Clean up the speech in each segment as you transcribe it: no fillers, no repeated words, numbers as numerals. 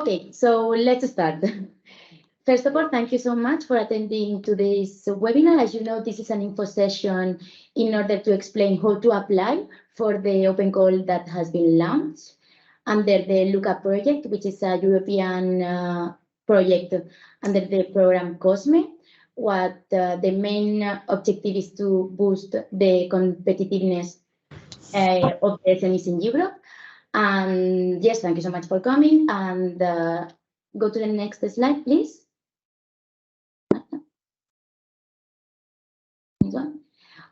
Okay, so let's start. First of all, thank you so much for attending today's webinar. As you know, this is an info session in order to explain how to apply for the open call that has been launched under the LUCA project, which is a European project under the program COSME. What the main objective is to boost the competitiveness of the SMEs in Europe. And yes, thank you so much for coming. And go to the next slide, please.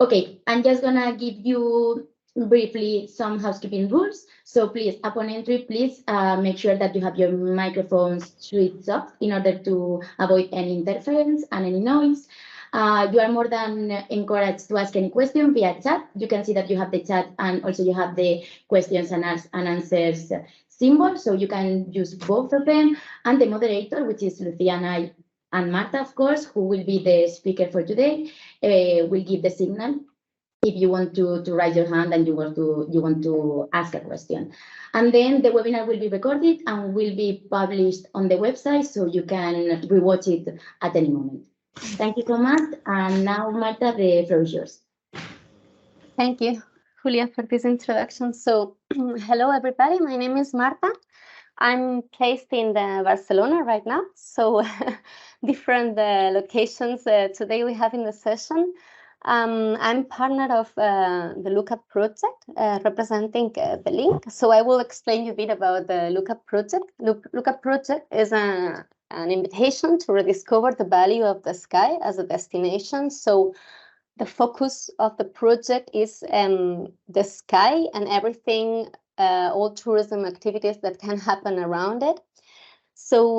Okay, I'm just gonna give you briefly some housekeeping rules. So please, upon entry, please make sure that you have your microphones switched off in order to avoid any interference and any noise. You are more than encouraged to ask any question via chat. You can see that you have the chat and also you have the questions and answers symbol. So you can use both of them. And the moderator, which is Luciana and Marta, of course, who will be the speaker for today, will give the signal if you want to raise your hand and you want to ask a question. And then the webinar will be recorded and will be published on the website, so you can rewatch it at any moment. Thank you so much. And now, Marta, the floor is yours. Thank you, Julia, for this introduction. So, hello, everybody. My name is Marta. I'm placed in Barcelona right now, so different locations today we have in the session. I'm partner of the LUCA project, representing the link. So I will explain you a bit about the LUCA project. LUCA project is an invitation to rediscover the value of the sky as a destination. So the focus of the project is the sky and everything, all tourism activities that can happen around it. So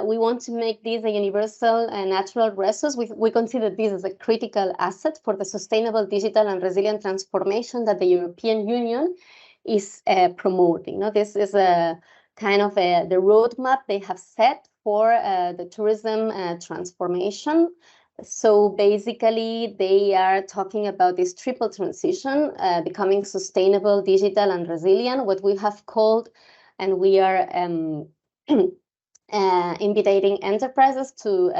we want to make this a universal and natural resource. We consider this as a critical asset for the sustainable, digital, and resilient transformation that the European Union is promoting. This is a kind of the roadmap they have set for the tourism transformation. So basically, they are talking about this triple transition, becoming sustainable, digital, and resilient, what we have called, and we are inviting enterprises to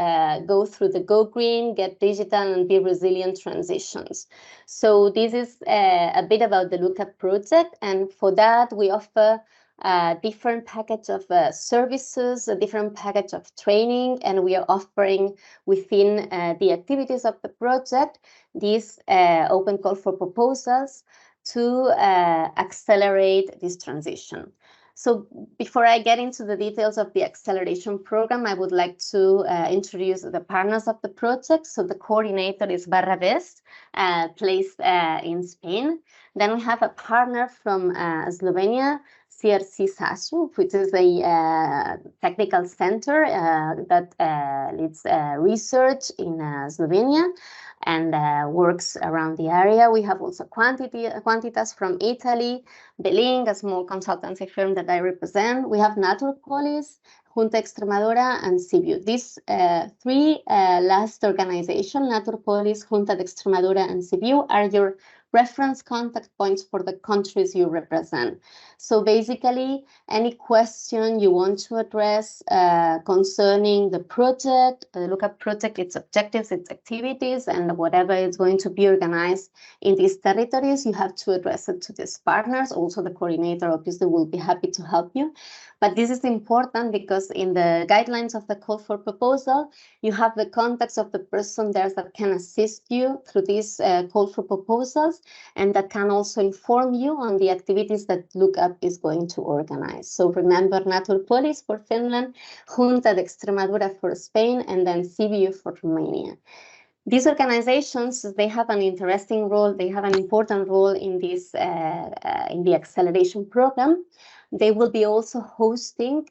go through the Go Green, Get Digital, and Be Resilient transitions. So this is a bit about the LUCA project, and for that we offer a different package of services, a different package of training, and we are offering within the activities of the project this open call for proposals to accelerate this transition. So before I get into the details of the acceleration program, I would like to introduce the partners of the project. So the coordinator is Barra West, placed in Spain. Then we have a partner from Slovenia, CRC SASU, which is a technical center that leads research in Slovenia and works around the area. We have also Quantitas from Italy, Beling, a small consultancy firm that I represent. We have Naturpolis, Junta Extremadura, and Sibiu. These three last organizations, Naturpolis, Junta de Extremadura, and Sibiu, are your reference contact points for the countries you represent. So basically, any question you want to address concerning the project, the LUCA project, its objectives, its activities, and whatever is going to be organized in these territories, you have to address it to these partners. Also, the coordinator obviously will be happy to help you. But this is important because in the guidelines of the call for proposal, you have the contacts of the person there that can assist you through this call for proposals, and that can also inform you on the activities that LUCA is going to organize. So remember, Naturpolis for Finland, Junta de Extremadura for Spain, and then Sibiu for Romania. These organizations, they have an interesting role, they have an important role in this in the acceleration program. They will be also hosting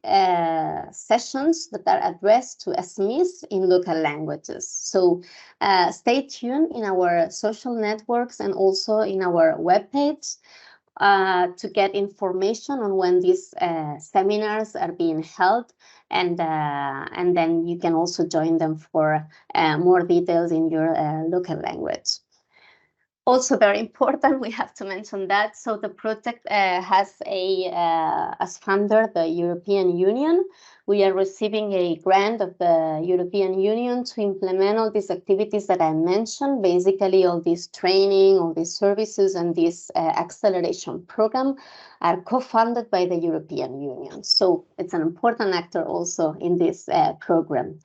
sessions that are addressed to SMEs in local languages. So stay tuned in our social networks and also in our webpage to get information on when these seminars are being held, and then you can also join them for more details in your local language. Also very important, we have to mention that. So the project has as funder the European Union. We are receiving a grant of the European Union to implement all these activities that I mentioned, basically all this training, all these services, and this acceleration program are co-funded by the European Union. So it's an important actor also in this program.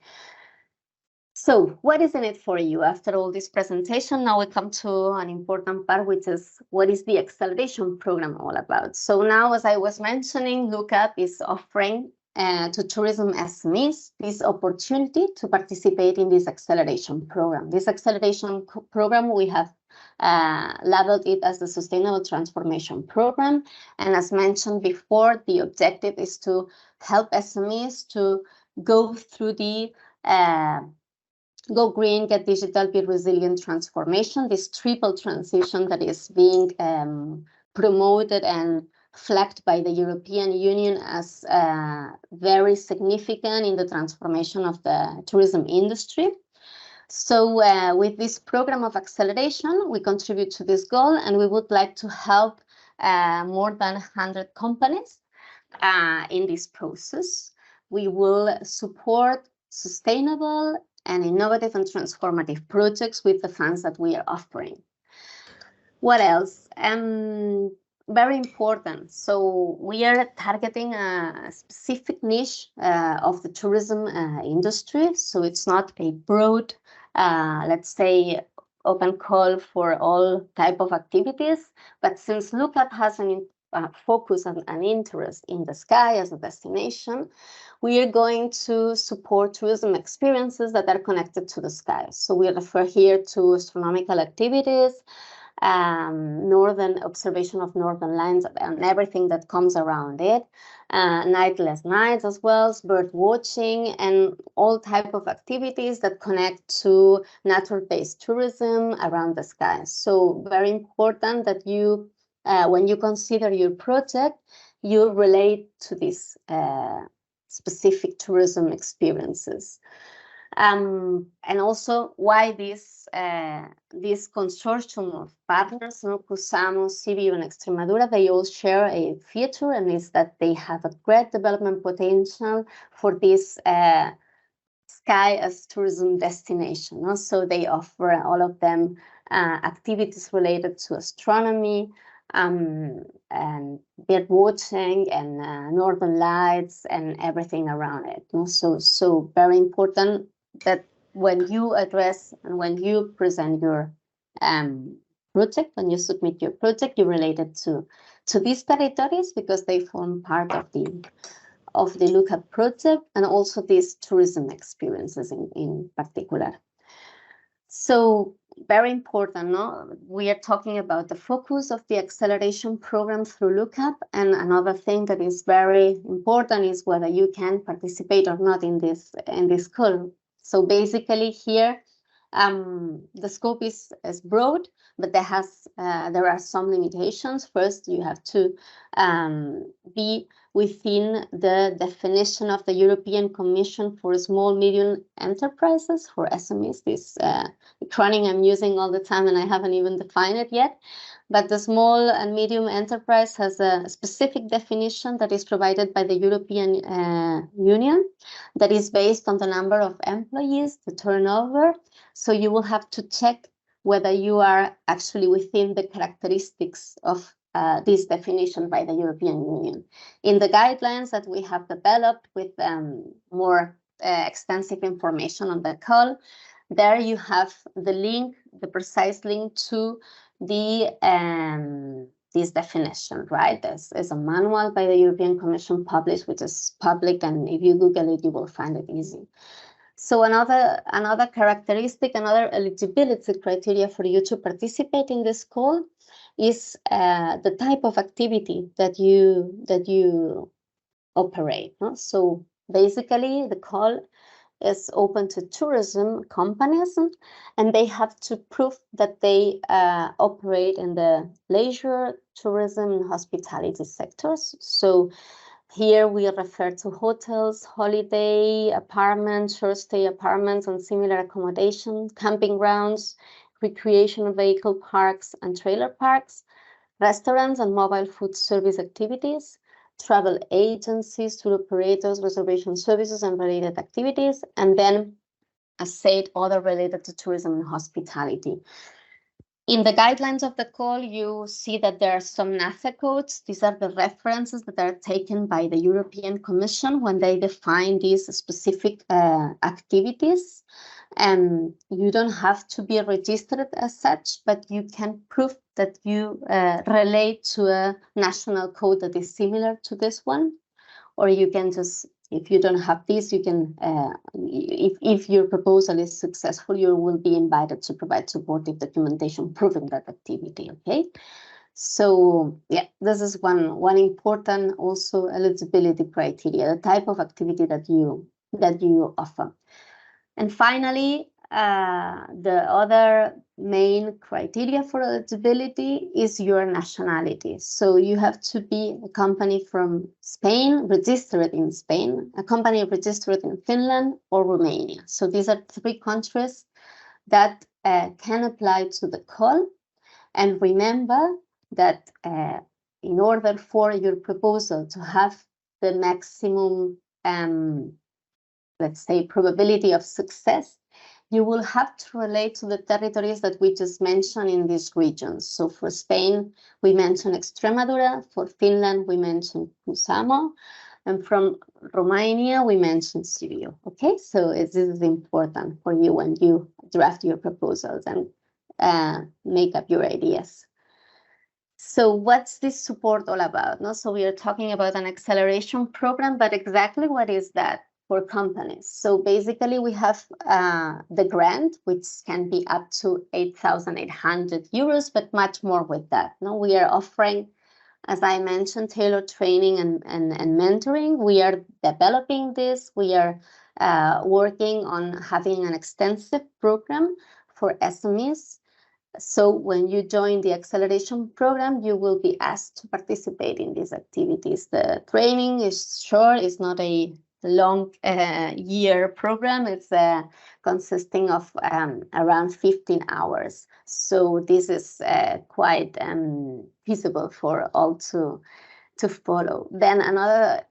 So what is in it for you? After all this presentation, now we come to an important part, which is what is the acceleration program all about? So now, as I was mentioning, Lookup is offering to tourism SMEs this opportunity to participate in this acceleration program. This acceleration program, we have labeled it as the Sustainable Transformation Program. And as mentioned before, the objective is to help SMEs to go through the Go Green, Get Digital, Be Resilient transformation, this triple transition that is being promoted and flagged by the European Union as very significant in the transformation of the tourism industry. So with this program of acceleration, we contribute to this goal, and we would like to help more than 100 companies in this process. We will support sustainable and innovative and transformative projects with the funds that we are offering. What else? Very important. So we are targeting a specific niche of the tourism industry. So it's not a broad, let's say, open call for all type of activities. But since Lookup has an focus and an interest in the sky as a destination, we are going to support tourism experiences that are connected to the sky. So we refer here to astronomical activities, northern observation of northern lights and everything that comes around it, nightless nights as well, bird watching, and all type of activities that connect to nature-based tourism around the sky. So very important that you, when you consider your project, you relate to these specific tourism experiences. And also why this consortium of partners, Cusamo, CBU, and Extremadura, they all share a feature, and is that they have a great development potential for this sky as tourism destination. So they offer all of them activities related to astronomy, and bird watching and northern lights and everything around it. So very important that when you address and when you present your project, when you submit your project, you relate it to these territories, because they form part of the Lookup project, and also these tourism experiences in particular. So very important, no? We are talking about the focus of the acceleration program through Lookup, and another thing that is very important is whether you can participate or not in this call. So basically here, the scope is broad, but there are some limitations. First, you have to be within the definition of the European Commission for Small Medium Enterprises, for SMEs. This acronym I'm using all the time, and I haven't even defined it yet. But the small and medium enterprise has a specific definition that is provided by the European Union, that is based on the number of employees, the turnover. So you will have to check whether you are actually within the characteristics of this definition by the European Union. In the guidelines that we have developed with more extensive information on the call, there you have the link, the precise link to this definition, right? This is a manual by the European Commission published, which is public, and if you Google it, you will find it easy. So another characteristic, another eligibility criteria for you to participate in this call is the type of activity that you operate. No? So basically, the call is open to tourism companies, and they have to prove that they operate in the leisure, tourism, and hospitality sectors. So here we refer to hotels, holiday apartments, short stay apartments, and similar accommodation, camping grounds, recreational vehicle parks and trailer parks, restaurants and mobile food service activities, travel agencies, tour operators, reservation services, and related activities, and then, as said, other related to tourism and hospitality. In the guidelines of the call, you see that there are some NAFTA codes. These are the references that are taken by the European Commission when they define these specific activities. And you don't have to be registered as such, but you can prove that you relate to a national code that is similar to this one. Or you can just, if you don't have this, you can, if your proposal is successful, you will be invited to provide supportive documentation proving that activity, okay? So yeah, this is one important also eligibility criteria, the type of activity that you offer. And finally, the other main criteria for eligibility is your nationality. So you have to be a company from Spain, registered in Spain, a company registered in Finland or Romania. So these are 3 countries that can apply to the call. And remember that in order for your proposal to have the maximum let's say, probability of success, you will have to relate to the territories that we just mentioned in these regions. So for Spain, we mentioned Extremadura. For Finland, we mentioned Kusamo. And from Romania, we mentioned Sibiu. Okay, so this is important for you when you draft your proposals and make up your ideas. So what's this support all about? No? So we are talking about an acceleration program, but exactly what is that for companies? So basically we have the grant, which can be up to 8,800 euros, but much more with that. No, we are offering, as I mentioned, tailored training and mentoring. We are developing this. We are working on having an extensive program for SMEs. So when you join the acceleration program, you will be asked to participate in these activities. The training is short, it's not a long year program. It's consisting of around 15 hours. So this is quite feasible for all to follow. Then another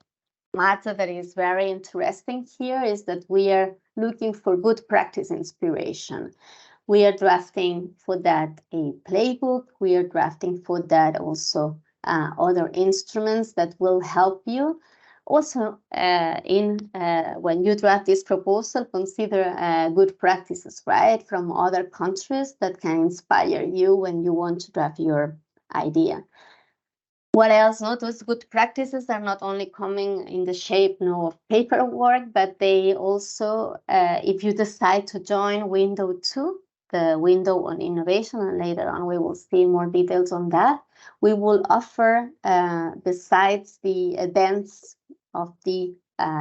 matter that is very interesting here is that we are looking for good practice inspiration. We are drafting for that a playbook. We are drafting for that also other instruments that will help you. Also, when you draft this proposal, consider good practices, right, from other countries that can inspire you when you want to draft your idea. What else? No, those good practices are not only coming in the shape of paperwork, but they also, if you decide to join window 2, the window on innovation, and later on we will see more details on that, we will offer, besides the events of the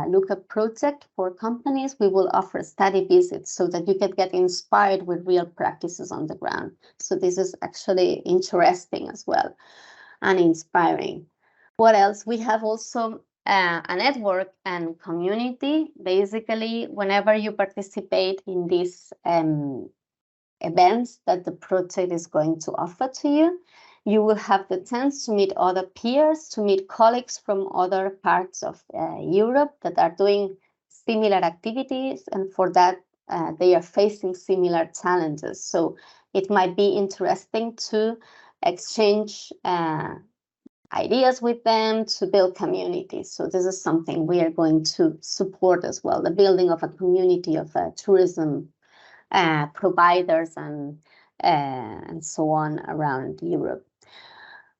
Lookup project for companies, we will offer study visits so that you can get inspired with real practices on the ground. So this is actually interesting as well and inspiring. What else? We have also a network and community. Basically, whenever you participate in these events that the project is going to offer to you, you will have the chance to meet other peers, to meet colleagues from other parts of Europe that are doing similar activities, and for that they are facing similar challenges. So it might be interesting to exchange ideas with them to build communities. So this is something we are going to support as well, the building of a community of tourism providers and so on around Europe.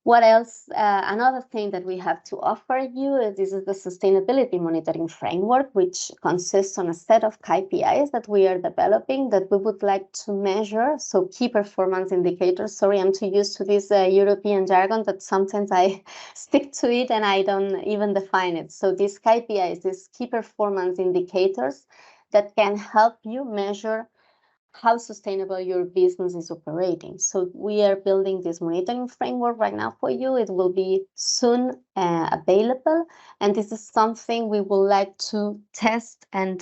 What else? Another thing that we have to offer you is this is the sustainability monitoring framework, which consists on a set of KPIs that we are developing that we would like to measure. So key performance indicators. Sorry, I'm too used to this European jargon that sometimes I stick to it and I don't even define it. So these KPIs, these key performance indicators that can help you measure how sustainable your business is operating. So we are building this monitoring framework right now for you. It will be soon available. And this is something we would like to test and,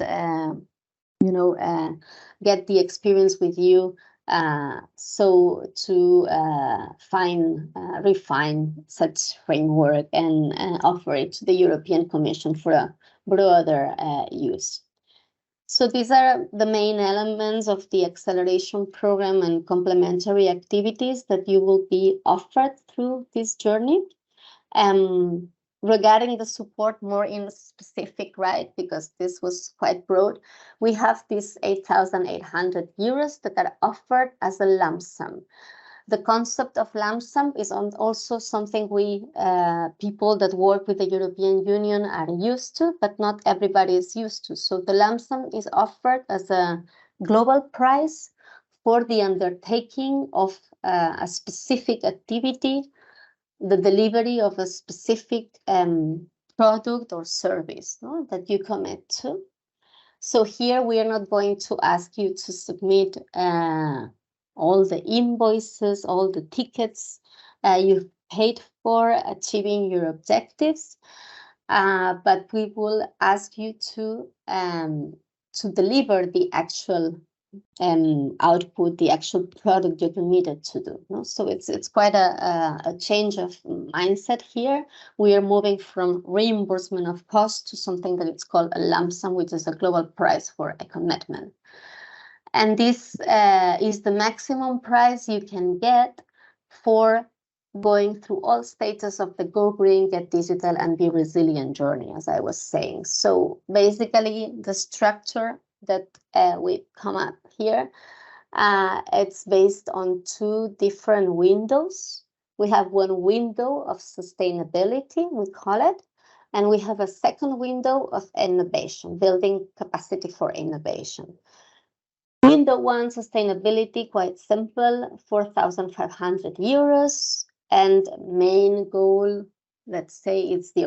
get the experience with you So to refine such framework and offer it to the European Commission for a broader use. So these are the main elements of the acceleration program and complementary activities that you will be offered through this journey. Regarding the support more in specific, right, because this was quite broad, we have these 8,800 euros that are offered as a lump sum. The concept of lump sum is also something we people that work with the European Union are used to, but not everybody is used to. So the lump sum is offered as a global prize for the undertaking of a specific activity, the delivery of a specific product or service, no, that you commit to. So here we are not going to ask you to submit all the invoices, all the tickets you've paid for achieving your objectives, but we will ask you to deliver the actual output, the actual product you're committed to do. No? So it's quite a change of mindset here. We are moving from reimbursement of cost to something that it's called a lump sum, which is a global price for a commitment. And this is the maximum price you can get for going through all stages of the Go Green, Get Digital, and Be Resilient journey, as I was saying. So basically, the structure that we come up here, it's based on two different windows. We have one window of sustainability, we call it, and we have a second window of innovation, building capacity for innovation. Window one, sustainability, quite simple, 4,500 euros, and main goal, let's say, it's the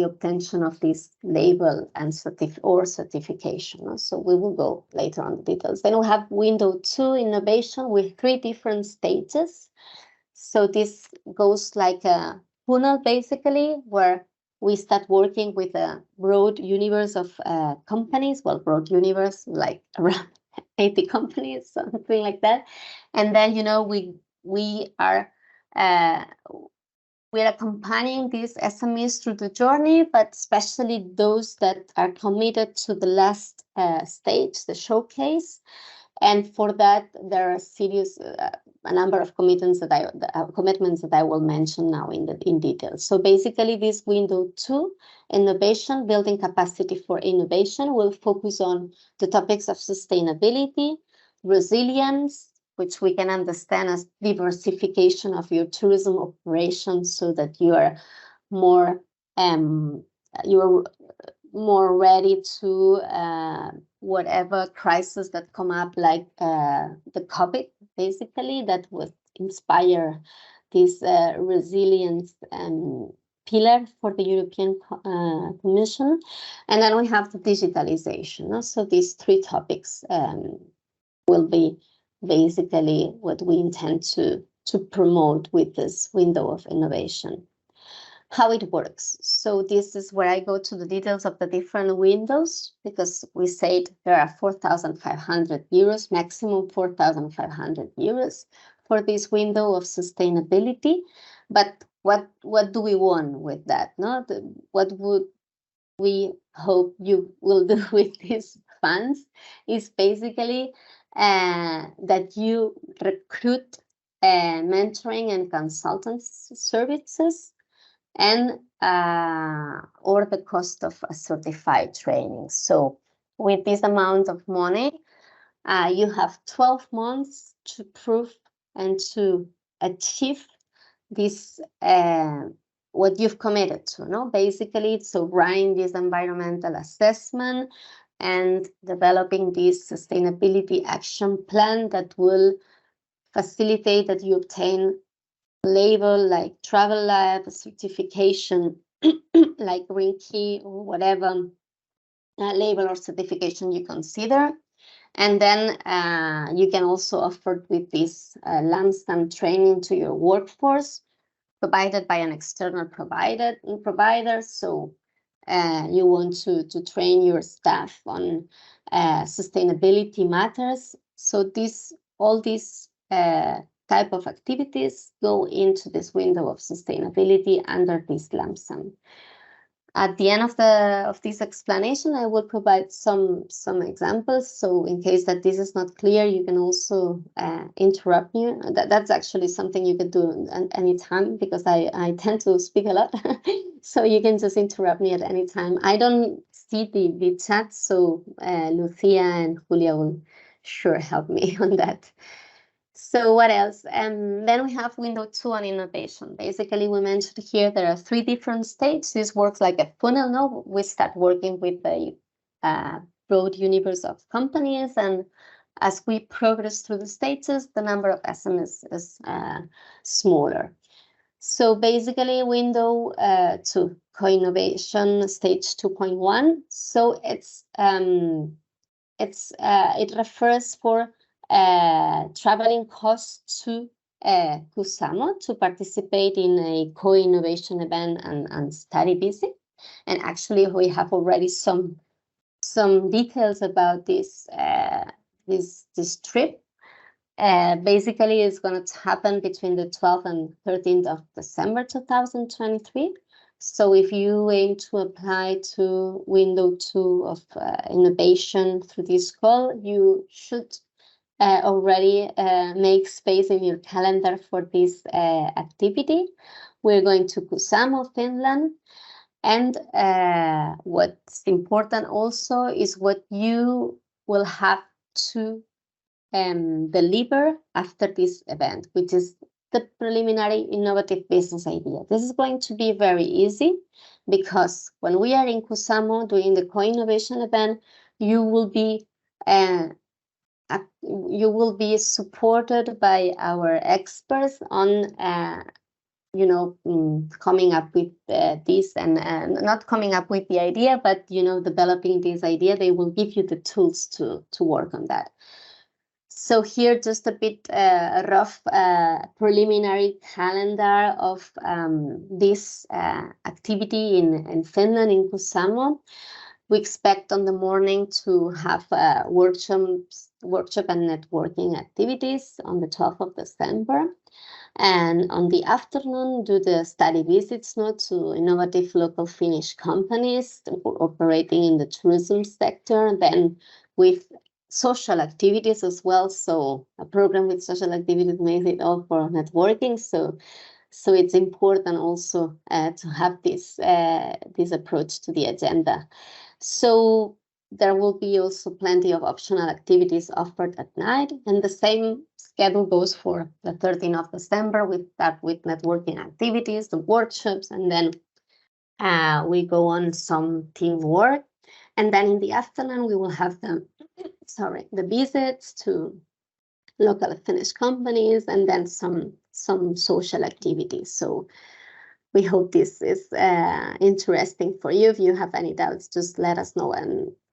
obtention of this label and certification. So we will go later on the details. Then we have window two, innovation, with 3 different stages. So this goes like a funnel, basically, where we start working with a broad universe of companies. Well, broad universe, like around 80 companies, something like that. And then, you know, we are accompanying these SMEs through the journey, but especially those that are committed to the last stage, the showcase. And for that, there are a number of commitments that I will mention now in detail. So basically, this window two, innovation, building capacity for innovation, will focus on the topics of sustainability, resilience, which we can understand as diversification of your tourism operations, so that you are more ready to whatever crisis that come up, like the COVID, basically, that would inspire this resilience pillar for the European Commission. And then we have the digitalization. So these 3 topics will be basically what we intend to promote with this window of innovation. How it works. So this is where I go to the details of the different windows, because we said there are 4,500 euros, maximum 4,500 euros for this window of sustainability. But what do we want with that? No? What would we hope you will do with these funds is basically that you recruit mentoring and consultancy services, and or the cost of a certified training. So with this amount of money, you have 12 months to prove and to achieve this what you've committed to. No, basically, so running this environmental assessment and developing this sustainability action plan that will facilitate that you obtain label like Travel Lab, certification like Green Key, or whatever label or certification you consider. And then you can also offer with this lump sum training to your workforce, provided by an external provider. So you want to train your staff on sustainability matters. So this all these type of activities go into this window of sustainability under this lump sum. At the end of this explanation, I will provide some examples. So in case that this is not clear, you can also interrupt me. That's actually something you can do at any time, because I tend to speak a lot. So you can just interrupt me at any time. I don't see the chat, so Lucia and Julia will sure help me on that. So what else? Then we have window 2 on innovation. Basically, we mentioned here there are 3 different stages. This works like a funnel. Now we start working with a broad universe of companies, and as we progress through the stages, the number of SMEs is smaller. So basically, window 2, co-innovation stage 2.1. So it refers for traveling costs to Kusamo to participate in a co-innovation event and study visit. And actually, we have already some details about this trip. Basically, it's going to happen between the 12th and 13th of December 2023. So if you aim to apply to window 2 of innovation through this call, you should already make space in your calendar for this activity. We're going to Kusamo, Finland. And what's important also is what you will have to deliver after this event, which is the preliminary innovative business idea. This is going to be very easy, because when we are in Kusamo doing the co-innovation event, you will be supported by our experts on coming up with this, and not coming up with the idea, but developing this idea. They will give you the tools to work on that. So here, just a bit rough preliminary calendar of this activity in Finland, in Kusamo. We expect on the morning to have workshop and networking activities on the 12th of December. And on the afternoon, do the study visits to innovative local Finnish companies operating in the tourism sector, then with social activities as well. So a program with social activities makes it all for networking. So it's important also to have this approach to the agenda. So there will be also plenty of optional activities offered at night, and the same schedule goes for the 13th of December with networking activities, the workshops, and then we go on some teamwork. And then in the afternoon, we will have the visits to local Finnish companies, and then some social activities. So we hope this is interesting for you. If you have any doubts, just let us know.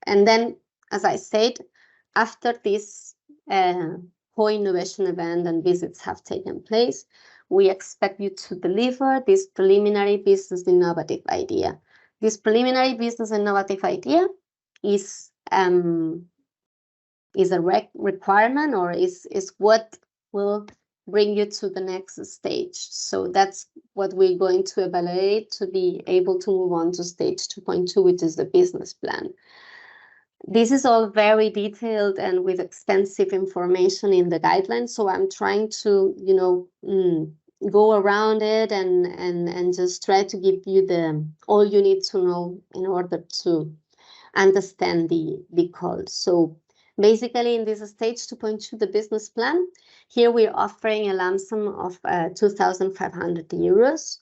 And then, as I said, after this co-innovation event and visits have taken place, we expect you to deliver this preliminary business innovative idea. This preliminary business innovative idea is a requirement, or is what will bring you to the next stage. So that's what we're going to evaluate to be able to move on to stage 2.2, which is the business plan. This is all very detailed and with extensive information in the guidelines. So I'm trying to, go around it and just try to give you all you need to know in order to understand the call. So basically, in this stage 2.2, the business plan, here we're offering a lump sum of 2,500 euros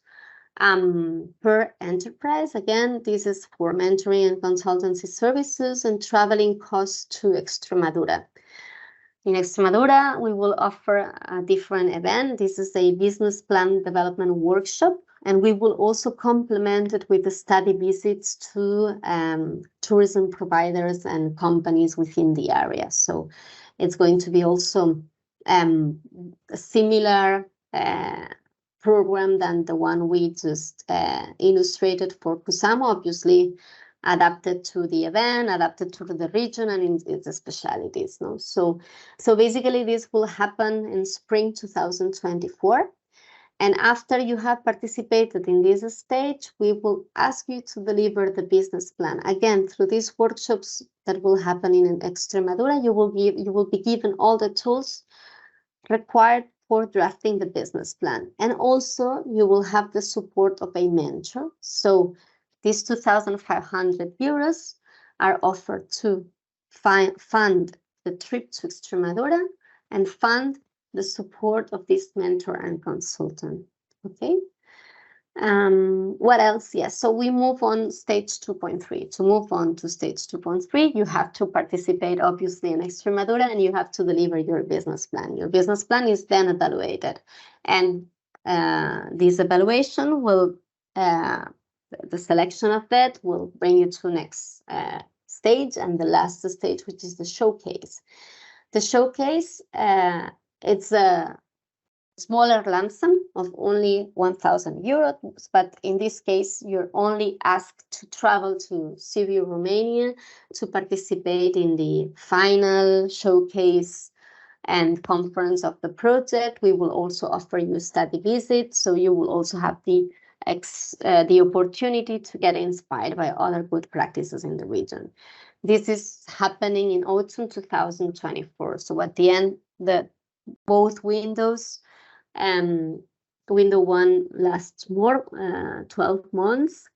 per enterprise. Again, this is for mentoring and consultancy services and traveling costs to Extremadura. In Extremadura, we will offer a different event. This is a business plan development workshop, and we will also complement it with the study visits to tourism providers and companies within the area. So it's going to be also a similar program than the one we just illustrated for Kusamo. Obviously, adapted to the event, adapted to the region and its specialities. No? So basically this will happen in spring 2024. And after you have participated in this stage, we will ask you to deliver the business plan. Again, through these workshops that will happen in Extremadura, you will be given all the tools required for drafting the business plan. And also you will have the support of a mentor. So these 2,500 euros are offered to fund the trip to Extremadura and fund the support of this mentor and consultant. Okay. What else? Yes. So we move on stage 2.3. To move on to stage 2.3, you have to participate obviously in Extremadura and you have to deliver your business plan. Your business plan is then evaluated, and this evaluation will, the selection of that will bring you to next stage and the last stage, which is the showcase. The showcase, it's a smaller lump sum of only 1,000 euros, but in this case, you're only asked to travel to Sibiu, Romania, to participate in the final showcase and conference of the project. We will also offer you study visits, so you will also have the opportunity to get inspired by other good practices in the region. This is happening in autumn 2024. So at the end, both windows, window 1 lasts more, 12 months.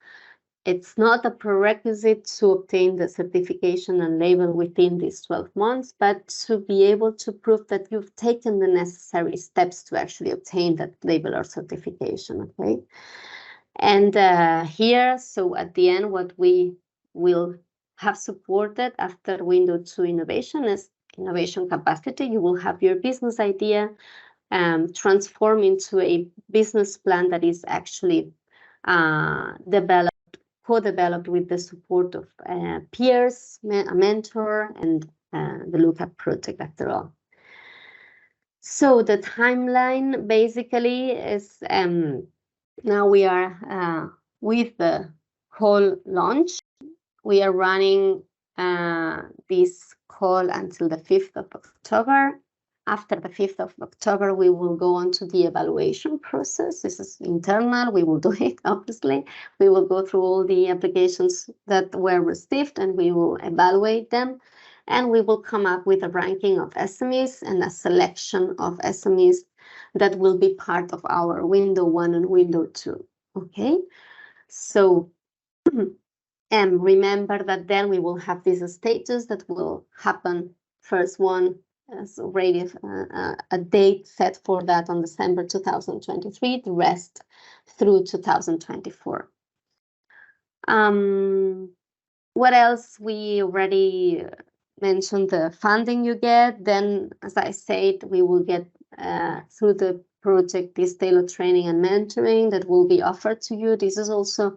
It's not a prerequisite to obtain the certification and label within these 12 months, but to be able to prove that you've taken the necessary steps to actually obtain that label or certification, okay? And here, so at the end, what we will have supported after window 2 innovation is innovation capacity. You will have your business idea transform into a business plan that is actually co-developed with the support of peers, a mentor, and the Lookup project after all. So the timeline basically is now we are with the call launch. We are running this call until the 5th of October. After the 5th of October, we will go on to the evaluation process. This is internal. We will do it, obviously. We will go through all the applications that were received and we will evaluate them. And we will come up with a ranking of SMEs and a selection of SMEs that will be part of our window 1 and window 2. Okay, so and remember that then we will have these stages that will happen. First one is already a date set for that on December 2023, the rest through 2024. What else? We already mentioned the funding you get. Then, as I said, we will get through the project this tailored training and mentoring that will be offered to you. This is also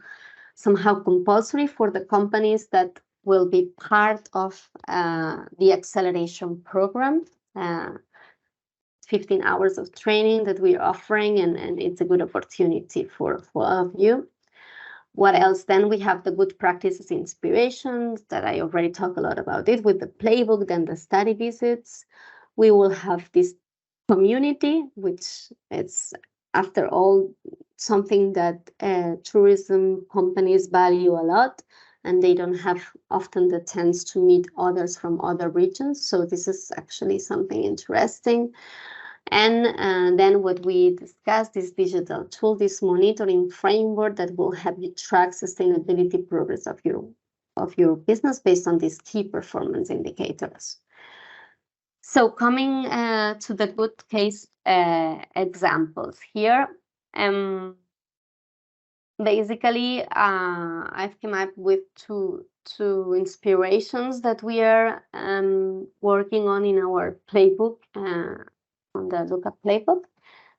somehow compulsory for the companies that will be part of the acceleration program. 15 hours of training that we're offering, and it's a good opportunity for all of you. What else? Then we have the good practices inspirations that I already talked a lot about it with the playbook, then the study visits. We will have this community, which it's after all something that tourism companies value a lot, and they don't have often the chance to meet others from other regions. So this is actually something interesting. And then what we discussed, this digital tool, this monitoring framework that will help you track sustainability progress of your business based on these key performance indicators. So coming to the good case examples here, basically I've come up with two inspirations that we are working on in our playbook, on the Lookup playbook.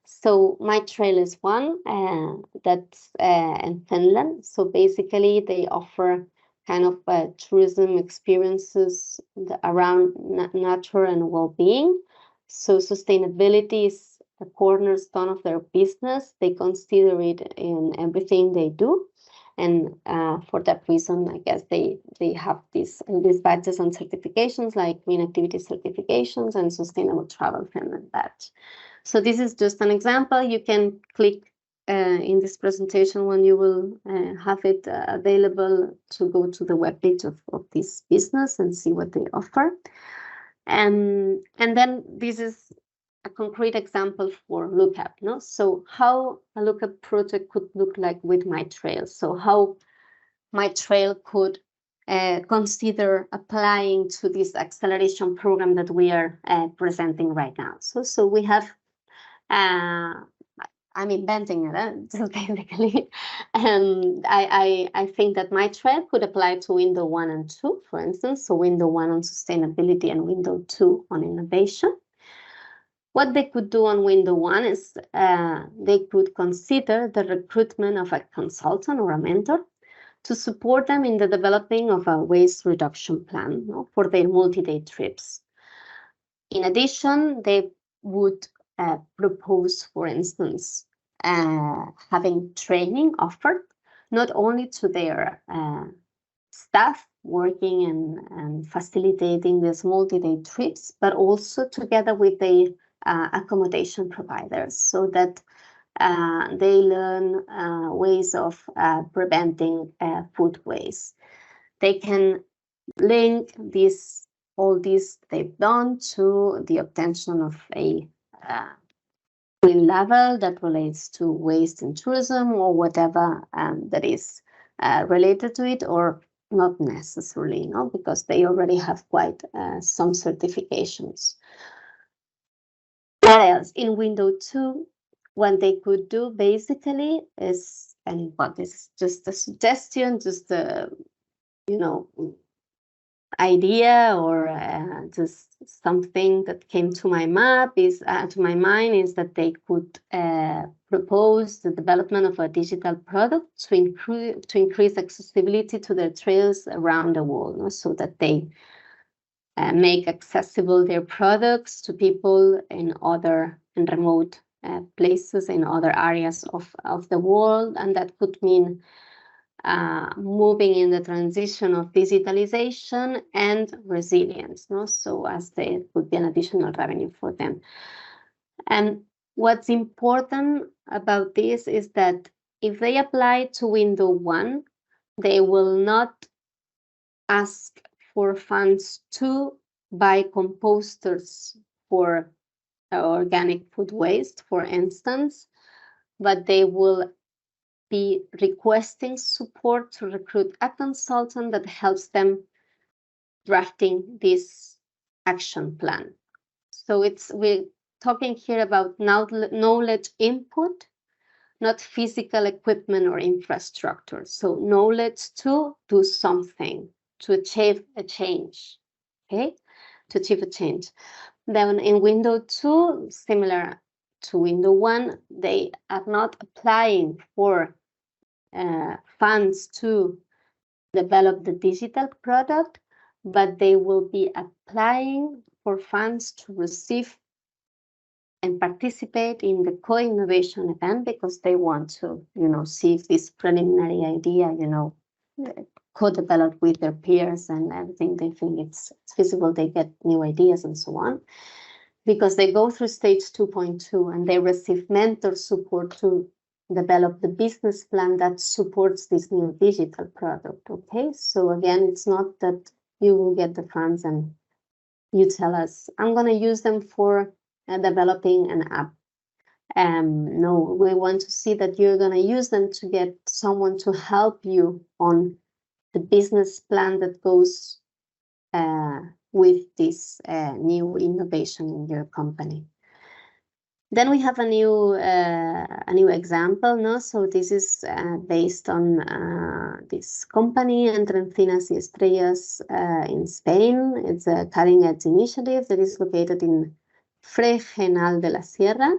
So my trail is one that's in Finland. So basically they offer kind of tourism experiences around nature and well-being. So sustainability is a cornerstone of their business. They consider it in everything they do. And for that reason, I guess they have these badges and certifications like green activity certifications and sustainable travel Finland badge. So this is just an example. You can click in this presentation when you will have it available to go to the webpage of this business and see what they offer. And then this is a concrete example for lookup. No? So how a lookup project could look like with MyTrail. So how MyTrail could consider applying to this acceleration program that we are presenting right now. So we have, I'm inventing it, just basically. And I think that MyTrail could apply to window 1 and 2, for instance. So window 1 on sustainability and window 2 on innovation. What they could do on window 1 is they could consider the recruitment of a consultant or a mentor to support them in the developing of a waste reduction plan, no, for their multi-day trips. In addition, they would propose, for instance, having training offered not only to their staff working and facilitating these multi-day trips, but also together with the accommodation providers, so that they learn ways of preventing food waste. They can link all this they've done to the obtention of a green level that relates to waste in tourism or whatever that is related to it, or not necessarily, no, because they already have quite some certifications. What else? In window 2, what they could do basically is, and what is just a suggestion, just a, idea, or just something that came to my mind is that they could propose the development of a digital product to increase accessibility to their trails around the world, no? So that they make accessible their products to people in remote places in other areas of the world, and that could mean moving in the transition of digitalization and resilience, no? So as there would be an additional revenue for them. And what's important about this is that if they apply to window 1, they will not ask for funds to buy composters for organic food waste, for instance, but they will be requesting support to recruit a consultant that helps them drafting this action plan. So we're talking here about knowledge input, not physical equipment or infrastructure. So knowledge to do something, to achieve a change, okay? To achieve a change. Then in window 2, similar to window 1, they are not applying for funds to develop the digital product, but they will be applying for funds to receive and participate in the co-innovation event, because they want to, see if this preliminary idea, co-develop with their peers and everything. They think it's feasible, they get new ideas and so on, because they go through stage 2.2 and they receive mentor support to develop the business plan that supports this new digital product. Okay, so again, it's not that you will get the funds and you tell us, I'm going to use them for developing an app. No, we want to see that you're going to use them to get someone to help you on the business plan that goes with this new innovation in your company. Then we have a new example, no? So this is based on this company, Entre Encinas y Estrellas, in Spain. It's a cutting-edge initiative that is located in Fregenal de la Sierra,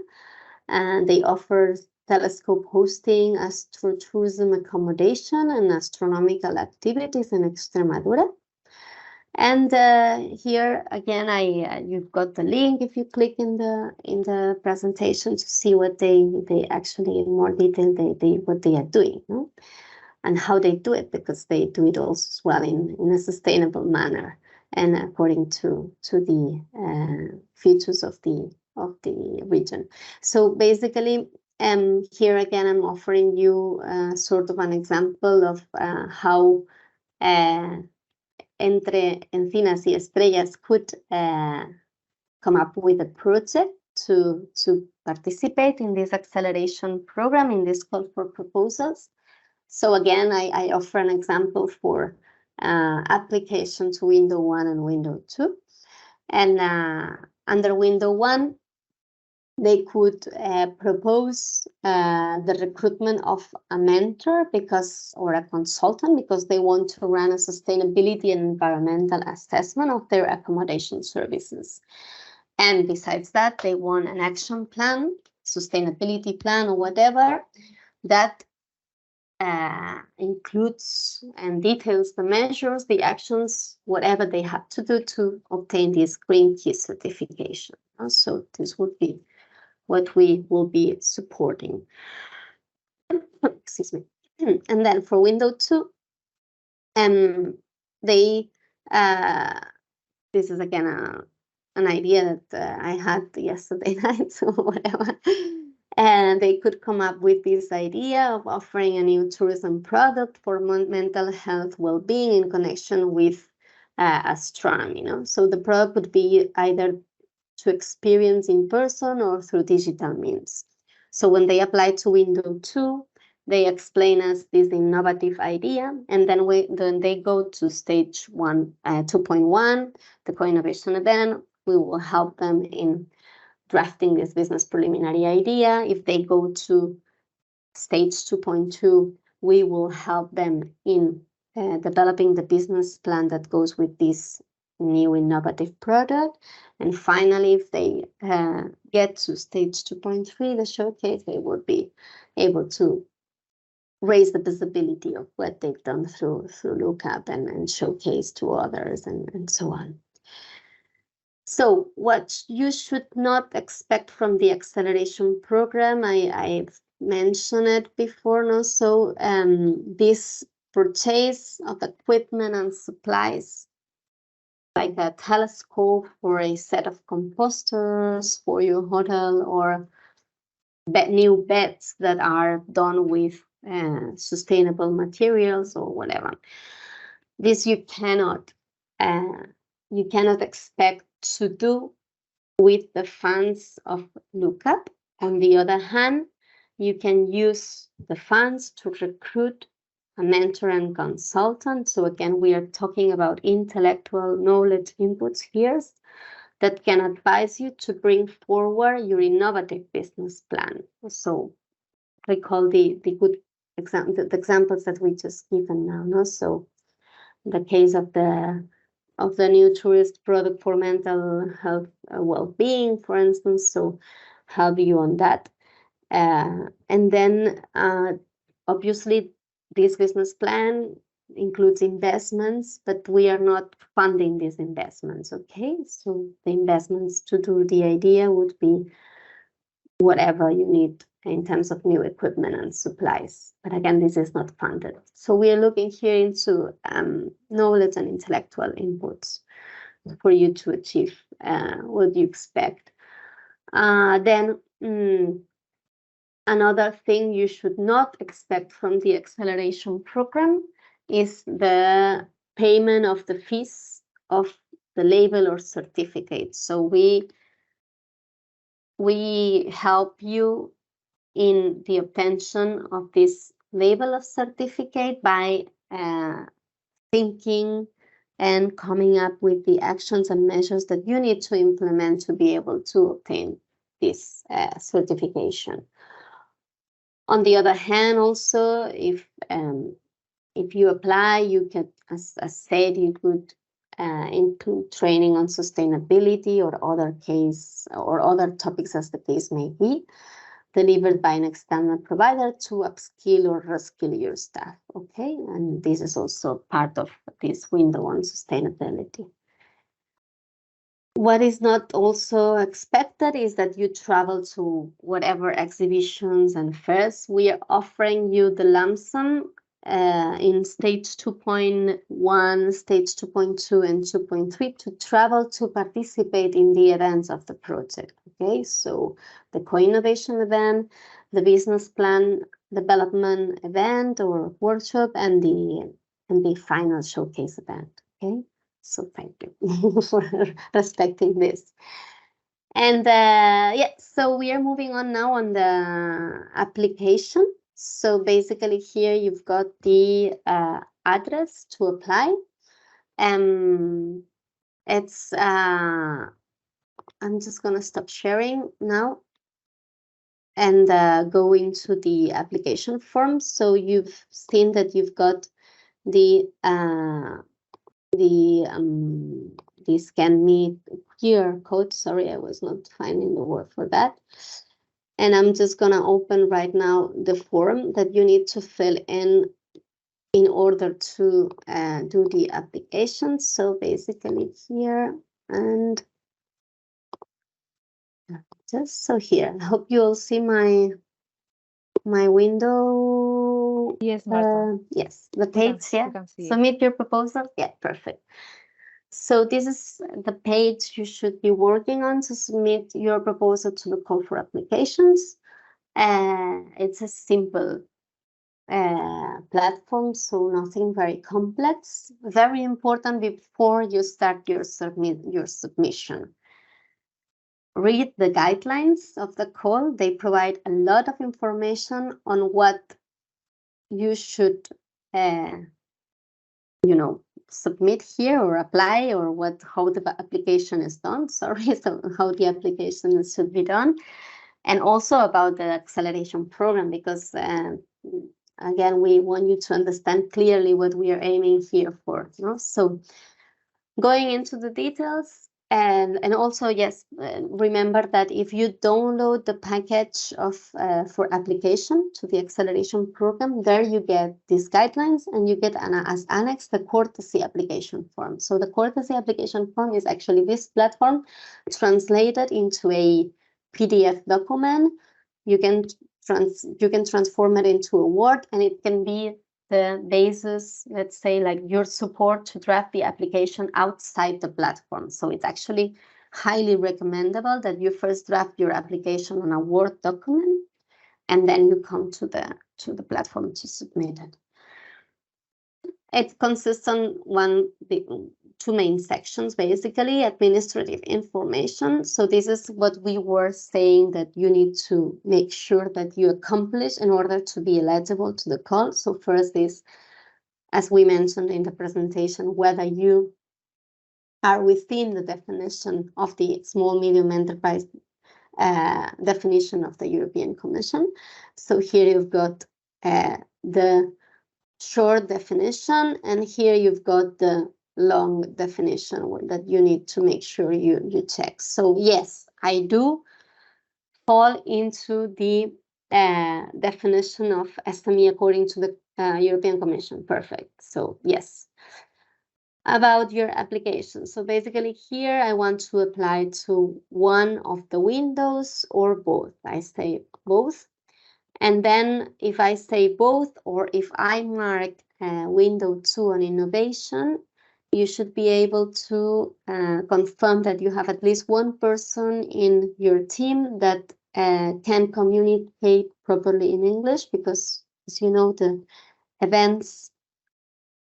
and they offer telescope hosting, astrotourism accommodation, and astronomical activities in Extremadura. And here again, you've got the link if you click in the presentation to see what they actually in more detail what they are doing. No? and how they do it, because they do it also as well in a sustainable manner and according to the features of the region. So basically, here again, I'm offering you sort of an example of how Entre Encinas y Estrellas could come up with a project to participate in this acceleration program, in this call for proposals. So again, I offer an example for application to window 1 and window 2. And under window 1, they could propose the recruitment of a mentor or a consultant, because they want to run a sustainability and environmental assessment of their accommodation services. And besides that, they want an action plan, sustainability plan or whatever, that includes and details the measures, the actions, whatever they have to do to obtain this green key certification. So this would be what we will be supporting. Excuse me. And then for window 2, they this is again an idea that I had yesterday night or whatever. And they could come up with this idea of offering a new tourism product for mental health well-being in connection with astronomy. So the product would be either to experience in person or through digital means. So when they apply to window 2, they explain us this innovative idea, and then they go to stage 2.1, the co-innovation event. We will help them in drafting this business preliminary idea. If they go to stage 2.2, we will help them in developing the business plan that goes with this new innovative product. And finally, if they get to stage 2.3, the showcase, they would be able to raise the visibility of what they've done through Lookup and showcase to others and so on. So what you should not expect from the acceleration program, I've mentioned it before, no? So this purchase of equipment and supplies, like a telescope or a set of composters for your hotel, or new beds that are done with sustainable materials or whatever. This you cannot expect to do with the funds of Lookup. On the other hand, you can use the funds to recruit a mentor and consultant. So again, we are talking about intellectual knowledge inputs here that can advise you to bring forward your innovative business plan. So recall the good examples that we just given now. No? So the case of the new tourist product for mental health well-being, for instance. So help you on that. And then obviously this business plan includes investments, but we are not funding these investments, okay? So the investments to do the idea would be whatever you need in terms of new equipment and supplies. But again, this is not funded. So we are looking here into knowledge and intellectual inputs for you to achieve what you expect. Then another thing you should not expect from the acceleration program is the payment of the fees of the label or certificate. So we help you in the obtention of this label of certificate by thinking and coming up with the actions and measures that you need to implement to be able to obtain this certification. On the other hand, also, if you apply, you can, as said, you could include training on sustainability or other topics as the case may be, delivered by an external provider to upskill or reskill your staff, okay? And this is also part of this window on sustainability. What is not also expected is that you travel to whatever exhibitions and fairs. We are offering you the lump sum in stage 2.1, stage 2.2, and 2.3 to travel to participate in the events of the project. Okay, so the co-innovation event, the business plan development event or workshop, and the final showcase event. Okay, so thank you for respecting this. And yeah, so we are moving on now on the application. So basically here you've got the address to apply. It's I'm just gonna stop sharing now and go into the application form. So you've seen that you've got the scan me QR code. Sorry, I was not finding the word for that. And I'm just gonna open right now the form that you need to fill in order to do the application. So basically here, and just so here, I hope you all see my window. Yes, Marta. Yes, the page. Yeah, submit your proposal. Yeah, perfect. So this is the page you should be working on to submit your proposal to the call for applications. It's a simple platform, so nothing very complex. Very important before you start your submission. Read the guidelines of the call. They provide a lot of information on what you should, submit here or apply, or how the application is done. Sorry, so how the application should be done, and also about the acceleration program, because again, we want you to understand clearly what we are aiming here for. So going into the details, and also, yes, remember that if you download the package of for application to the acceleration program, there you get these guidelines, and you get as annex the courtesy application form. So the courtesy application form is actually this platform translated into a PDF document. You can transform it into a Word, and it can be the basis, let's say, like your support to draft the application outside the platform. So it's actually highly recommendable that you first draft your application on a Word document, and then you come to the platform to submit it. It consists on two main sections, basically, administrative information. So this is what we were saying that you need to make sure that you accomplish in order to be eligible to the call. So first is, as we mentioned in the presentation, whether you are within the definition of the small medium enterprise definition of the European Commission. So here you've got the short definition, and here you've got the long definition that you need to make sure you check. So yes, I do fall into the definition of SME according to the European Commission. Perfect. So yes. About your application. So basically here I want to apply to one of the windows or both. I say both. And then if I say both, or if I mark window 2 on innovation, you should be able to confirm that you have at least one person in your team that can communicate properly in English, because as you know, the events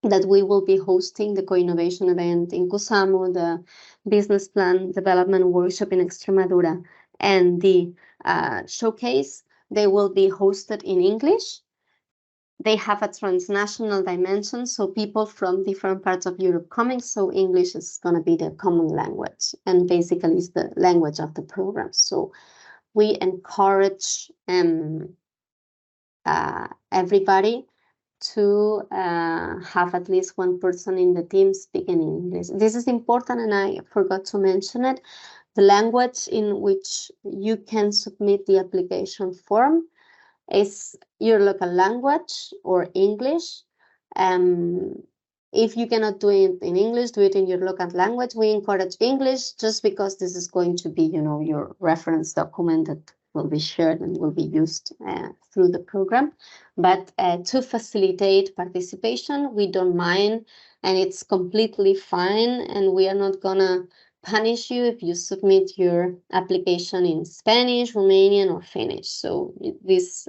that we will be hosting, the co-innovation event in Cusamo, the business plan development workshop in Extremadura, and the showcase, they will be hosted in English. They have a transnational dimension, so people from different parts of Europe coming, so English is going to be the common language, and basically is the language of the program. So we encourage everybody to have at least one person in the team speaking English. This is important, and I forgot to mention it. The language in which you can submit the application form is your local language or English. If you cannot do it in English, do it in your local language. We encourage English just because this is going to be, your reference document that will be shared and will be used through the program. But to facilitate participation, we don't mind, and it's completely fine, and we are not gonna punish you if you submit your application in Spanish, Romanian, or Finnish. So these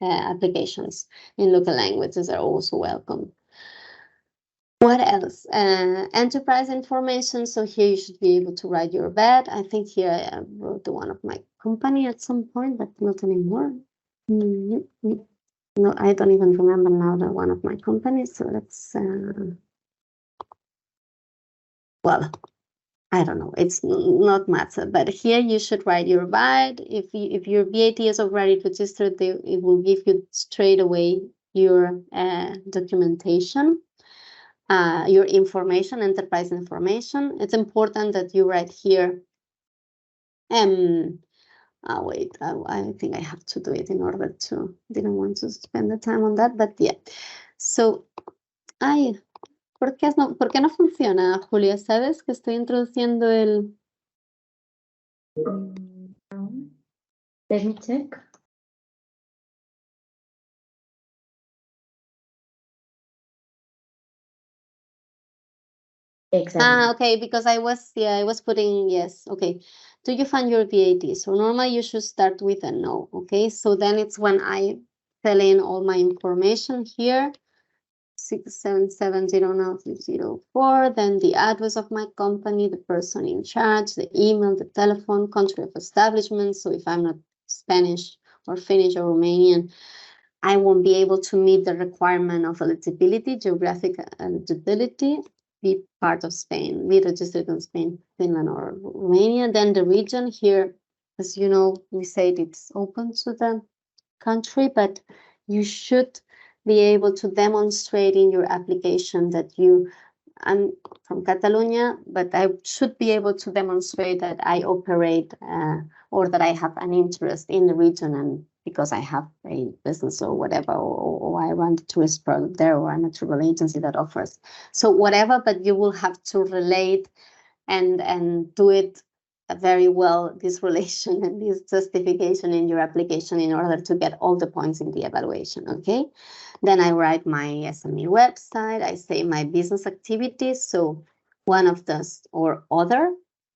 applications in local languages are also welcome. What else? Enterprise information. So here you should be able to write your bed. I think here I wrote the one of my company at some point, but not anymore. No, I don't even remember now the one of my companies. So let's, well, I don't know. It's not matter, but here you should write your VAT. If your VAT is already registered, it will give you straight away your documentation. Your information, enterprise information. It's important that you write here. Wait, I think I have to do it in order to, didn't want to spend the time on that, but yeah. So, ¿por qué no funciona, Julia? ¿Sabes que estoy introduciendo el...? Let me check. Exactly. Okay, because I was putting yes. Okay, do you find your VAT? So normally you should start with a no. Okay, so then it's when I fill in all my information here, 6770904, then the address of my company, the person in charge, the email, the telephone, country of establishment. So if I'm not Spanish or Finnish or Romanian, I won't be able to meet the requirement of eligibility, geographic eligibility, be part of Spain, be registered in Spain, Finland, or Romania. Then the region here, as you know, we said it's open to the country, but you should be able to demonstrate in your application that I'm from Catalonia, but I should be able to demonstrate that I operate or that I have an interest in the region, and because I have a business or whatever, or I run the tourist product there, or I'm a travel agency that offers. So whatever, but you will have to relate and do it very well, this relation and this justification in your application in order to get all the points in the evaluation, okay? Then I write my SME website, I say my business activities, so one of those or other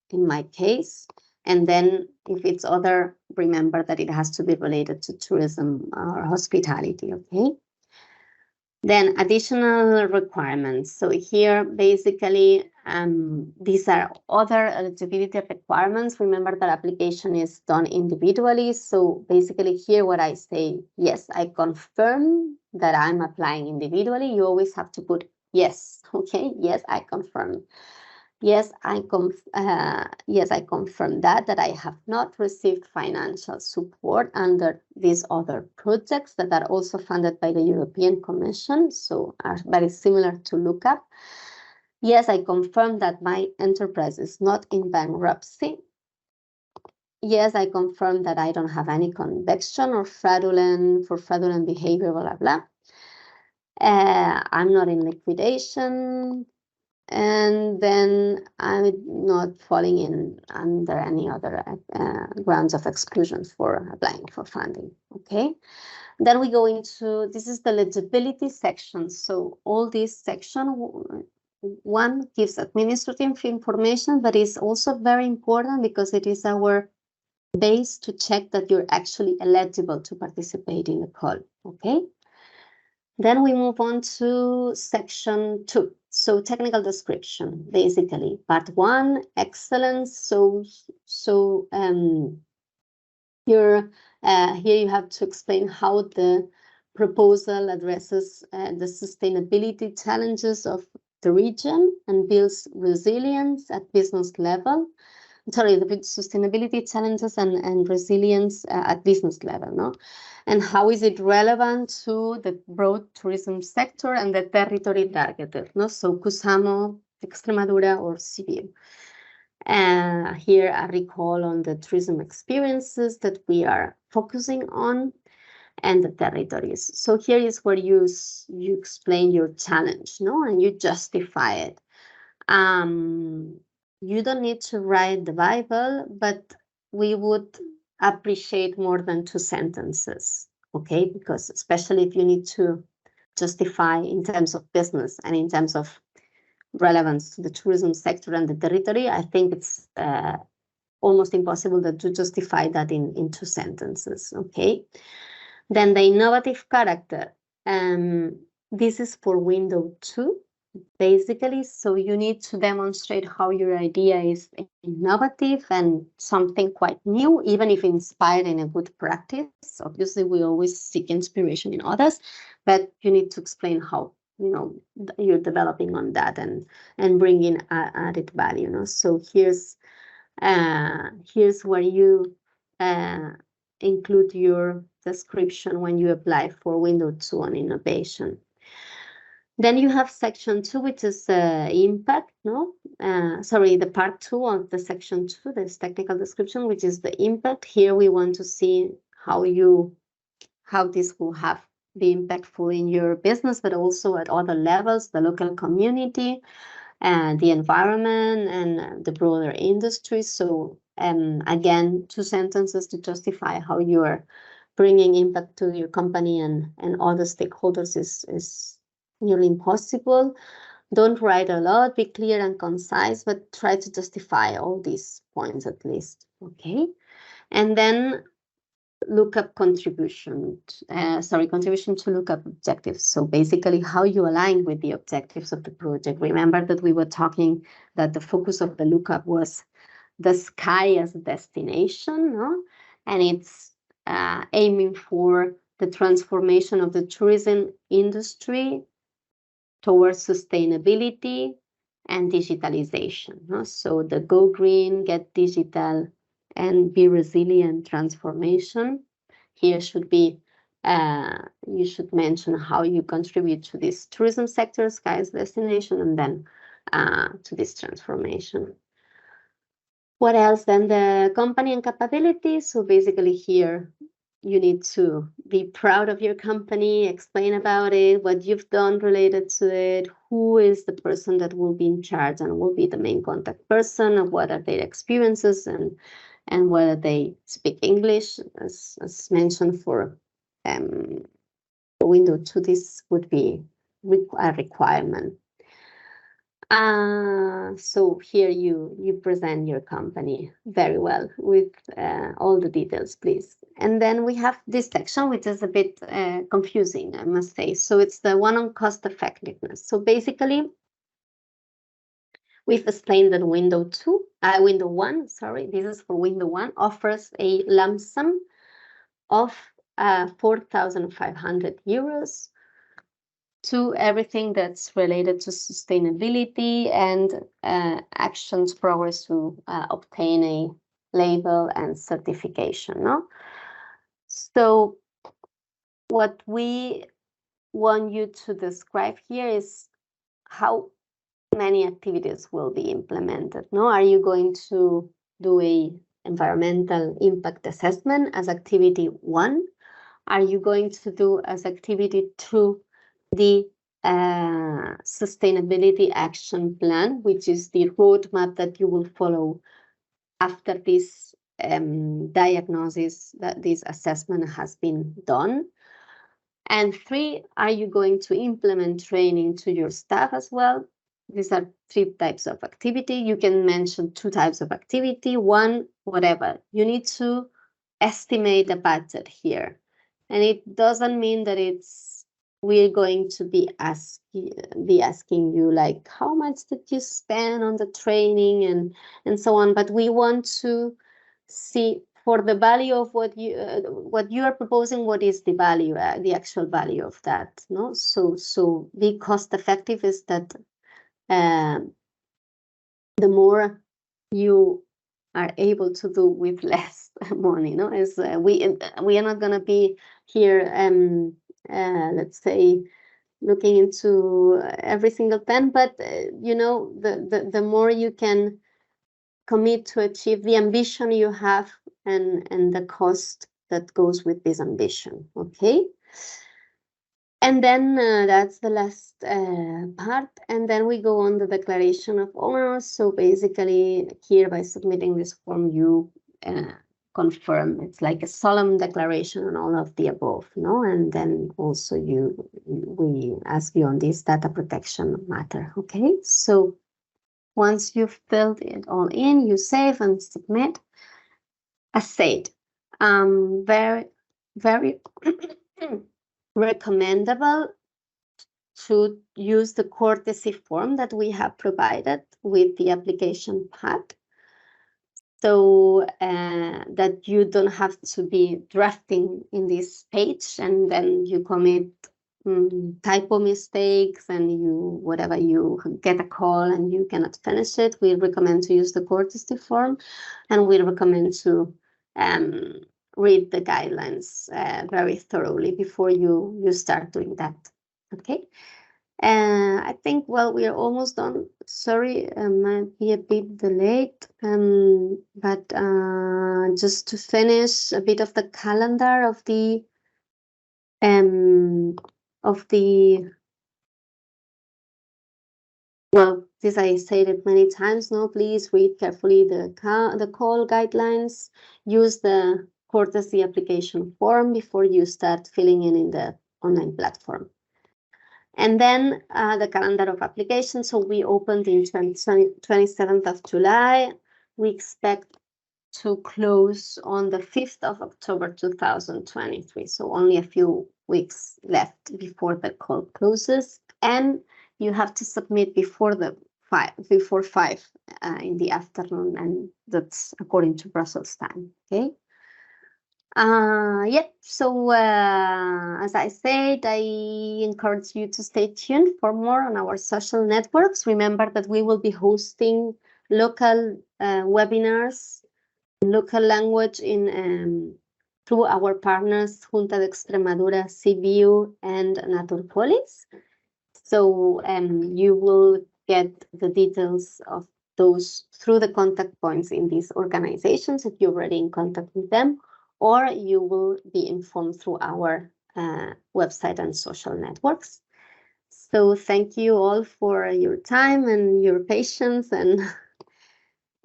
in my case, and then if it's other, remember that it has to be related to tourism or hospitality, okay? Then additional requirements. So here, basically, these are other eligibility requirements. Remember that application is done individually. So basically here, what I say, yes, I confirm that I'm applying individually. You always have to put yes, okay? Yes, I confirm. Yes, I confirm that I have not received financial support under these other projects that are also funded by the European Commission, so are very similar to Lookup. Yes, I confirm that my enterprise is not in bankruptcy. Yes, I confirm that I don't have any conviction or fraudulent behavior, blah, blah, blah. I'm not in liquidation. And then I'm not falling in under any other grounds of exclusion for applying for funding, okay? Then we go into, this is the eligibility section. So all this section, one gives administrative information, but is also very important because it is our base to check that you're actually eligible to participate in the call, okay? Then we move on to section 2. So technical description, basically. Part 1, excellence. So here you have to explain how the proposal addresses the sustainability challenges of the region and builds resilience at business level. Sorry, the sustainability challenges and resilience at business level, no? And how is it relevant to the broad tourism sector and the territory targeted, no? So Cusamo, Extremadura, or Sibiu. Here a recall on the tourism experiences that we are focusing on and the territories. So here is where you explain your challenge, no? And you justify it. You don't need to write the Bible, but we would appreciate more than 2 sentences, okay? Because especially if you need to justify in terms of business and in terms of relevance to the tourism sector and the territory, I think it's almost impossible to justify that in 2 sentences, okay? Then the innovative character. This is for window 2, basically. So you need to demonstrate how your idea is innovative and something quite new, even if inspired in a good practice. Obviously, we always seek inspiration in others, but you need to explain how you're developing on that and bringing added value. So here's where you include your description when you apply for window 2 on innovation. Then you have section 2, which is impact, the part 2 of the section 2, this technical description, which is the impact. Here we want to see how this will be impactful in your business, but also at other levels, the local community, and the environment, and the broader industry. So again, 2 sentences to justify how you are bringing impact to your company and other stakeholders is nearly impossible. Don't write a lot, be clear and concise, but try to justify all these points at least, okay? And then lookup contribution to lookup objectives. So basically how you align with the objectives of the project. Remember that we were talking that the focus of the lookup was the sky as a destination, no? And it's aiming for the transformation of the tourism industry towards sustainability and digitalization, no? So the go green, get digital, and be resilient transformation. Here should be, you should mention how you contribute to this tourism sector, sky's destination, and then to this transformation. What else? Then the company and capabilities. So basically here, you need to be proud of your company, explain about it, what you've done related to it, who is the person that will be in charge and will be the main contact person, and what are their experiences, and whether they speak English, as mentioned for window 2, this would be a requirement. So here you present your company very well with all the details, please. And then we have this section, which is a bit confusing, I must say. So it's the one on cost effectiveness. So basically, we've explained that window 1, this is for window 1, offers a lump sum of 4,500 euros to everything that's related to sustainability and actions progress to obtain a label and certification, no? So what we want you to describe here is how many activities will be implemented, no? Are you going to do a environmental impact assessment as activity 1? Are you going to do as activity 2 the sustainability action plan, which is the roadmap that you will follow after this diagnosis, that this assessment has been done? And 3, are you going to implement training to your staff as well? These are 3 types of activity. You can mention 2 types of activity, 1, whatever. You need to estimate the budget here. And it doesn't mean that we're going to be asking you like, how much did you spend on the training and so on. But we want to see for the value of what you are proposing, what is the value, the actual value of that, no? So be cost effective is that the more you are able to do with less money, no? Is we are not going to be here let's say looking into every single pen, but the more you can commit to achieve the ambition you have and the cost that goes with this ambition, okay? And then that's the last part. And then we go on the declaration of owners. So basically here, by submitting this form, you confirm. It's like a solemn declaration on all of the above, no? And then also we ask you on this data protection matter, okay? So once you've filled it all in, you save and submit. As said, very, very recommendable to use the courtesy form that we have provided with the application pack, so that you don't have to be drafting in this page and then you commit typo mistakes and whatever you get a call and you cannot finish it. We recommend to use the courtesy form, and we recommend to read the guidelines very thoroughly before you start doing that. Okay. I think, well, we are almost done. Sorry, might be a bit delayed, but just to finish a bit of the calendar of the well, this I said it many times. No, please read carefully the call guidelines. Use the courtesy application form before you start filling in the online platform. And then the calendar of applications. So we opened in 27th of July. We expect to close on the 5th of October 2023. So only a few weeks left before the call closes. And you have to submit before 5 in the afternoon, and that's according to Brussels time. Okay. So as I said, I encourage you to stay tuned for more on our social networks. Remember that we will be hosting local webinars in local language through our partners Junta de Extremadura, CBU, and Naturpolis. So you will get the details of those through the contact points in these organizations if you're already in contact with them, or you will be informed through our website and social networks. So thank you all for your time and your patience, and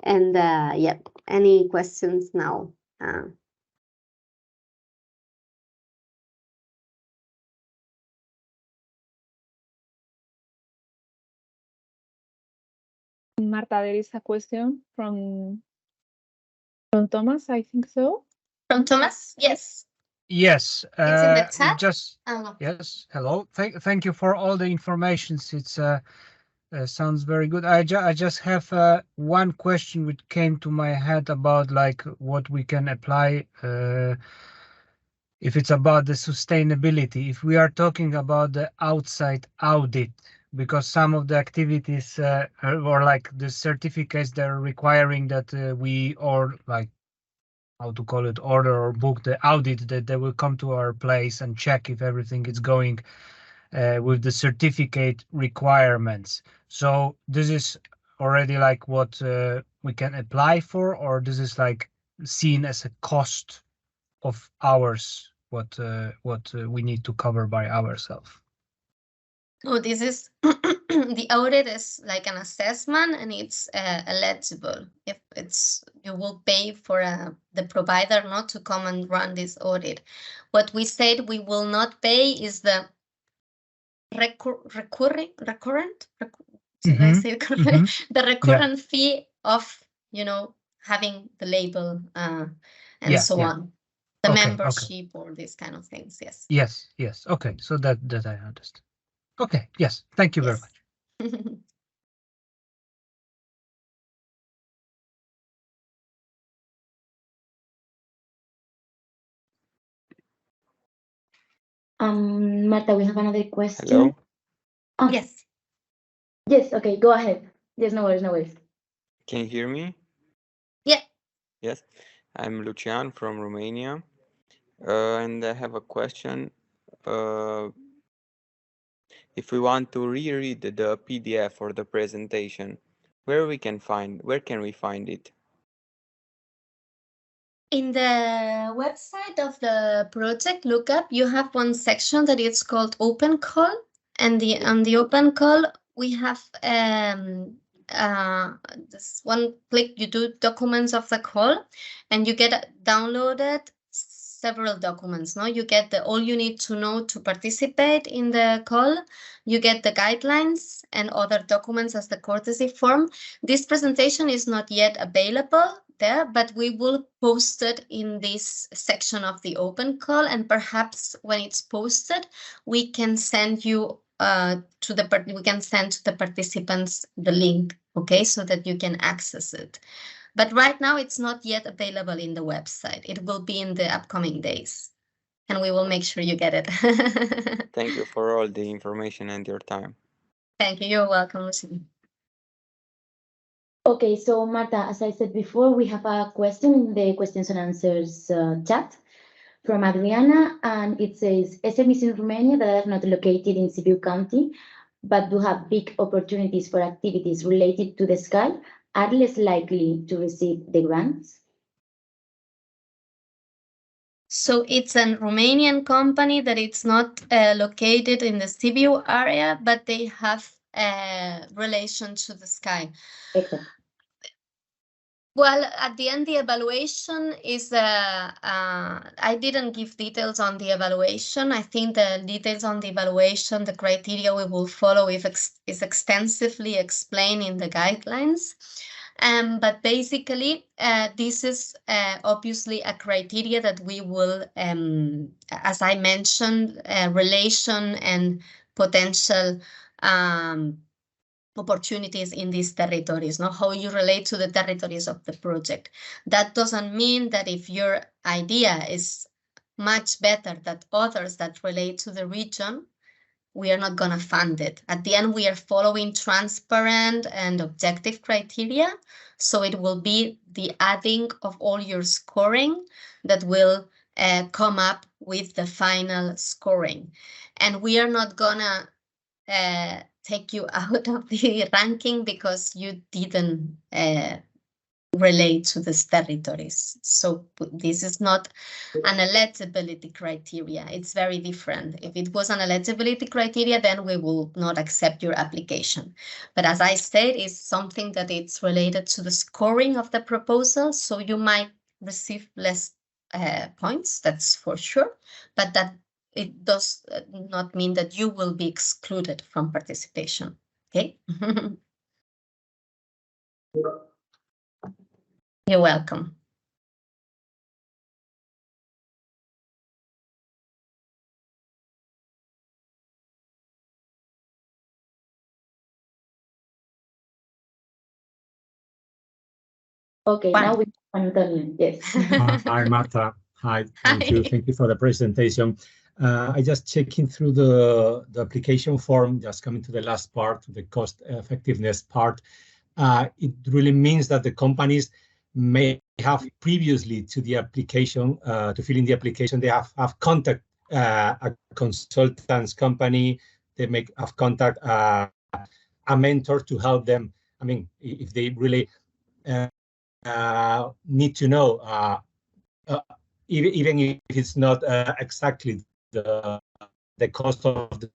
yeah, any questions now? Marta, there is a question from Thomas, I think so. From Thomas? Yes. Yes. It's in the chat? Yes. Hello. Thank you for all the information. It's sounds very good. I just have one question which came to my head about like what we can apply if it's about the sustainability. If we are talking about the outside audit, because some of the activities or like the certificates that are requiring that we, or like how to call it, order or book the audit, that they will come to our place and check if everything is going with the certificate requirements. So this is already like what we can apply for, or this is like seen as a cost of ours, what we need to cover by ourselves? Oh, this is the audit is like an assessment, and it's eligible if you will pay for the provider not to come and run this audit. What we said we will not pay is the recurrent. Did I say it correctly? The recurrent fee of having the label and so on. The membership or these kind of things. Yes. Yes. Okay. So that I understand. Okay. Yes. Thank you very much. Marta, we have another question. Hello. Oh, Yes. Yes. Okay. Go ahead. Yes. No worries. No worries. Can you hear me? Yeah. Yes. I'm Lucian from Romania, and I have a question. If we want to reread the PDF or the presentation, where can we find it? In the website of the project Lookup, you have one section that is called Open Call, and on the Open Call we have this one click, you do documents of the call, and you get downloaded several documents. No, you get all you need to know to participate in the call. You get the guidelines and other documents as the courtesy form. This presentation is not yet available there, but we will post it in this section of the open call, and perhaps when it's posted, we can send you we can send to the participants the link, okay, so that you can access it. But right now it's not yet available in the website. It will be in the upcoming days, and we will make sure you get it. Thank you for all the information and your time. Thank you. You're welcome, Lucy. Okay, so Marta, as I said before, we have a question in the questions and answers chat from Adriana, and it says, SMEs in Romania that are not located in Sibiu County, but do have big opportunities for activities related to the sky, are less likely to receive the grants? So it's a Romanian company that it's not located in the Sibiu area, but they have a relation to the sky. Exactly. Well, at the end, the evaluation is, I didn't give details on the evaluation. I think the details on the evaluation, the criteria we will follow is extensively explained in the guidelines. But basically, this is obviously a criteria that we will, as I mentioned, relation and potential opportunities in these territories, no? How you relate to the territories of the project. That doesn't mean that if your idea is much better than others that relate to the region, we are not going to fund it. At the end, we are following transparent and objective criteria. So it will be the adding of all your scoring that will come up with the final scoring. And we are not going to take you out of the ranking because you didn't relate to these territories. So this is not an eligibility criteria. It's very different. If it was an eligibility criteria, then we will not accept your application. But as I said, it's something that it's related to the scoring of the proposal. So you might receive less points, that's for sure, but that it does not mean that you will be excluded from participation, okay? You're welcome. Okay, Juan. now we have Antonio. Yes. Hi, Marta. Hi, thank Hi. you. Thank you for the presentation. I just checking through the application form, just coming to the last part, the cost effectiveness part. It really means that the companies may have previously to the application, to fill in the application, they have contact a consultants company, they may have contact a mentor to help them. I mean, if they really need to know, even if it's not exactly the cost of the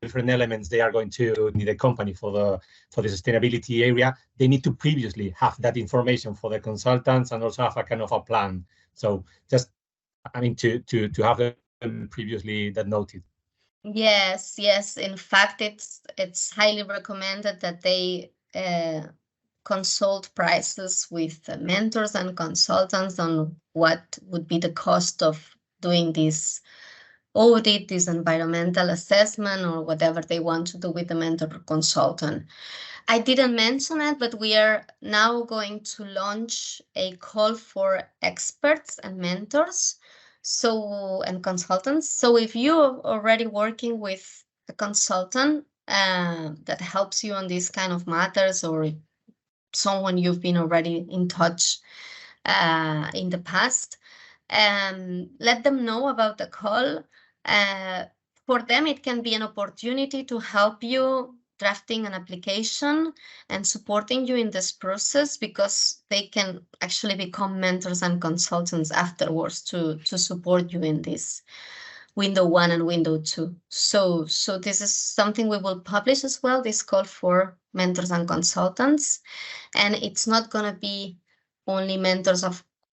different elements they are going to need a company for the sustainability area, they need to previously have that information for the consultants and also have a kind of a plan. So just, I mean, to have them previously that noted. Yes, yes. In fact, it's highly recommended that they consult prices with mentors and consultants on what would be the cost of doing this audit, this environmental assessment, or whatever they want to do with the mentor or consultant. I didn't mention it, but we are now going to launch a call for experts and mentors, and consultants. So if you're already working with a consultant that helps you on these kind of matters, or someone you've been already in touch in the past, let them know about the call. For them, it can be an opportunity to help you drafting an application and supporting you in this process, because they can actually become mentors and consultants afterwards to support you in this window 1 and window 2. So this is something we will publish as well, this call for mentors and consultants. And it's not going to be only mentors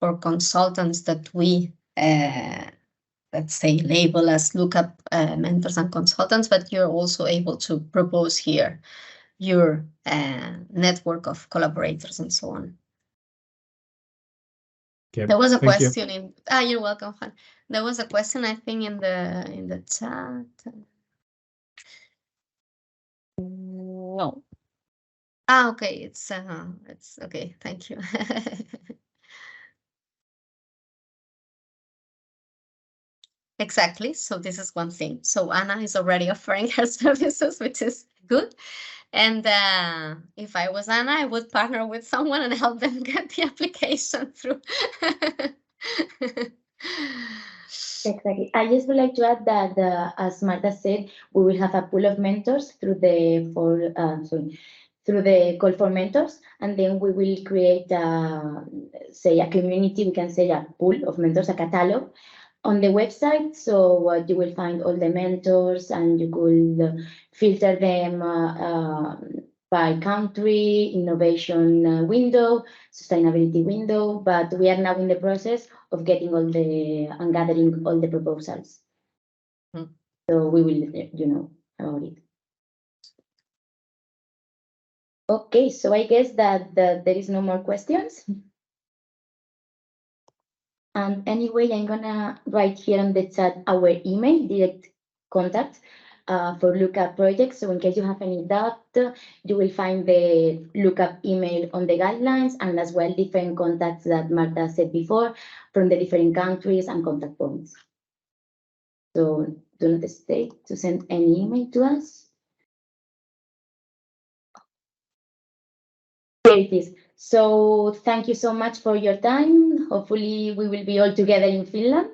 or consultants that we, let's say, label as lookup mentors and consultants, but you're also able to propose here your network of collaborators and so on. Okay, There was a thank you. question you're welcome, Juan. There was a question, I think, in the chat. No. Okay, it's okay, thank you. Exactly, so this is one thing. So Anna is already offering her services, which is good. And if I was Anna, I would partner with someone and help them get the application through. Exactly. I just would like to add that, as Marta said, we will have a pool of mentors through the call for mentors, and then we will create, say, a community. We can say a pool of mentors, a catalog on the website. So you will find all the mentors, and you could filter them by country, innovation window, sustainability window. But we are now in the process of getting all and gathering all the proposals. So we will, about it. Okay, so I guess that there is no more questions. And anyway, I'm gonna write here on the chat our email, direct contact for lookup projects. So in case you have any doubt, you will find the lookup email on the guidelines, and as well different contacts that Marta said before from the different countries and contact points. So do not hesitate to send any email to us. Here it is. So thank you so much for your time. Hopefully we will be all together in Finland.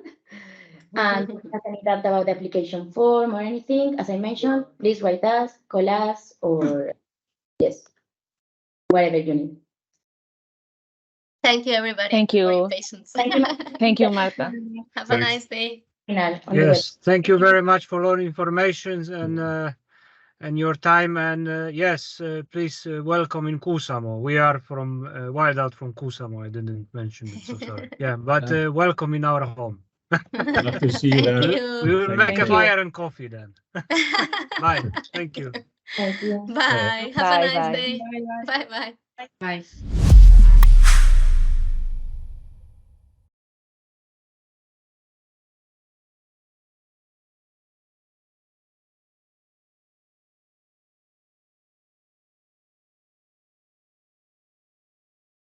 And if you have any doubt about the application form or anything, as I mentioned, please write us, call us, or yes, whatever you need. Thank you, everybody. Thank you. For your patience. Thank you. Thank you, Marta. Have a nice day. Yes, thank you very much for all the information and your time. And yes, please welcome in Kuusamo. We are from wild out from Kuusamo. I didn't mention it, so sorry. Yeah, but welcome in our home. Love to see you there. We will make Thank a you. fire and coffee then. Bye. Thank you. Thank you. Bye. Have a Bye, nice bye. day. Bye bye. Bye.